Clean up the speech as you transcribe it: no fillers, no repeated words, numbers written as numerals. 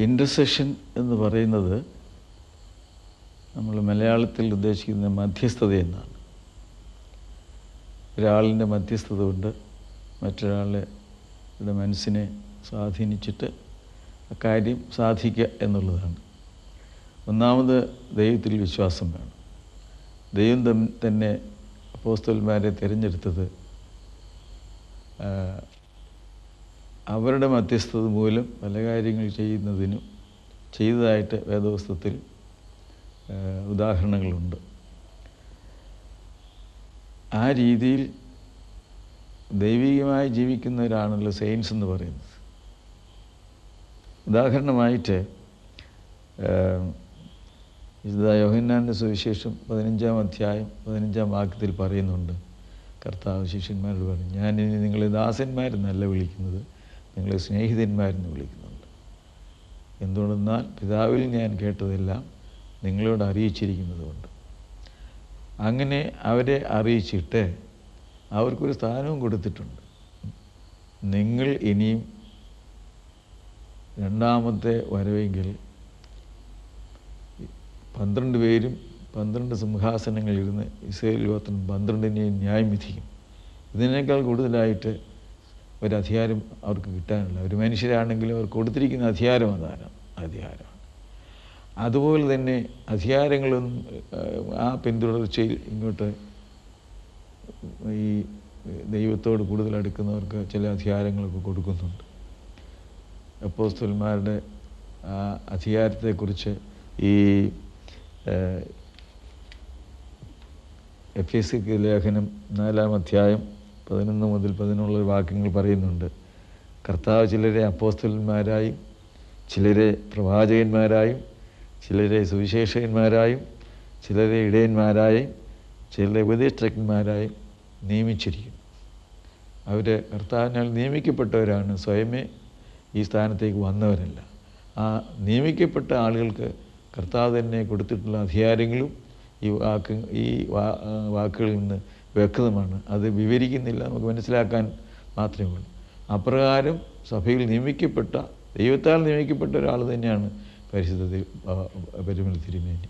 Intercession എന്ന് പറയുന്നത് നമ്മൾ മലയാളത്തിൽ ഉദ്ദേശിക്കുന്ന മധ്യസ്ഥത എന്നാണ്. ഒരാളിൻ്റെ മധ്യസ്ഥത കൊണ്ട് മറ്റൊരാളുടെ മനസ്സിനെ സ്വാധീനിച്ചിട്ട് കാര്യം സാധിക്കുക എന്നുള്ളതാണ്. ഒന്നാമത് ദൈവത്തിൽ വിശ്വാസം വേണം. ദൈവം തന്നെ അപ്പോസ്തലന്മാരെ തിരഞ്ഞെടുത്തത് അവരുടെ മധ്യസ്ഥത മൂലം പല കാര്യങ്ങൾ ചെയ്തതായിട്ട് വേദപുസ്തകത്തിൽ ഉദാഹരണങ്ങളുണ്ട്. ആ രീതിയിൽ ദൈവികമായി ജീവിക്കുന്നവരാണല്ലോ സെയിൻസ് എന്ന് പറയുന്നത്. ഉദാഹരണമായിട്ട് യോഹന്നാൻ്റെ സുവിശേഷം 15-ാം അധ്യായം 15-ാം വാക്യത്തിൽ പറയുന്നുണ്ട്, കർത്താവ് ശിഷ്യന്മാരോട് പറഞ്ഞു, ഞാനിനി നിങ്ങളെ ദാസന്മാരെന്നല്ല വിളിക്കുന്നത്, നിങ്ങളെ സ്നേഹിതന്മാരെന്ന് വിളിക്കുന്നുണ്ട്. എന്തുകൊണ്ടെന്നാൽ പിതാവിൽ ഞാൻ കേട്ടതെല്ലാം നിങ്ങളോട് അറിയിച്ചിരിക്കുന്നതുകൊണ്ട്. അങ്ങനെ അവരെ അറിയിച്ചിട്ട് അവർക്കൊരു സ്ഥാനവും കൊടുത്തിട്ടുണ്ട്. നിങ്ങൾ ഇനിയും രണ്ടാമത്തെ വരവെങ്കിൽ 12 പേരും 12 സിംഹാസനങ്ങളിലിരുന്ന് ഇസ്രായേൽ ഗോത്രം 12നെയും ന്യായം വിധിക്കും. ഇതിനേക്കാൾ കൂടുതലായിട്ട് ഒരധികാരം അവർക്ക് കിട്ടാനില്ല. ഒരു മനുഷ്യരാണെങ്കിലും അവർക്ക് കൊടുത്തിരിക്കുന്ന അധികാരം അധികാരമാണ്. അതുപോലെ തന്നെ അധികാരങ്ങളൊന്നും ആ പിന്തുടർച്ചയിൽ ഇങ്ങോട്ട് ഈ ദൈവത്തോട് കൂടുതൽ അടുക്കുന്നവർക്ക് ചില അധികാരങ്ങളൊക്കെ കൊടുക്കുന്നുണ്ട്. അപ്പോസ്തലന്മാരുടെ ആ അധികാരത്തെക്കുറിച്ച് ഈ എഫെസ്യർക്ക് ലേഖനം 4-ാം അധ്യായം 11 മുതൽ 14 വാക്യങ്ങൾ പറയുന്നുണ്ട്. കർത്താവ് ചിലരെ അപ്പോസ്തലന്മാരായും ചിലരെ പ്രവാചകന്മാരായും ചിലരെ സുവിശേഷകന്മാരായും ചിലരെ ഇടയന്മാരായും ചിലരെ ഉപദേഷ്ടാക്കന്മാരായും നിയമിച്ചിരിക്കുന്നു. അവർ കർത്താവിനാൽ നിയമിക്കപ്പെട്ടവരാണ്, സ്വയമേ ഈ സ്ഥാനത്തേക്ക് വന്നവരല്ല. ആ നിയമിക്കപ്പെട്ട ആളുകൾക്ക് കർത്താവ് തന്നെ കൊടുത്തിട്ടുള്ള അധികാരങ്ങളും ഈ വാക്കുകളിൽ നിന്ന് വ്യക്തമാണ്. അത് വിവരിക്കുന്നില്ല, നമുക്ക് മനസ്സിലാക്കാൻ മാത്രമേ ഉള്ളൂ. അപ്രകാരം സഭയിൽ നിയമിക്കപ്പെട്ട, ദൈവത്താൽ നിയമിക്കപ്പെട്ട ഒരാൾ തന്നെയാണ് പരിശുദ്ധ പരിമല തിരുമേനി.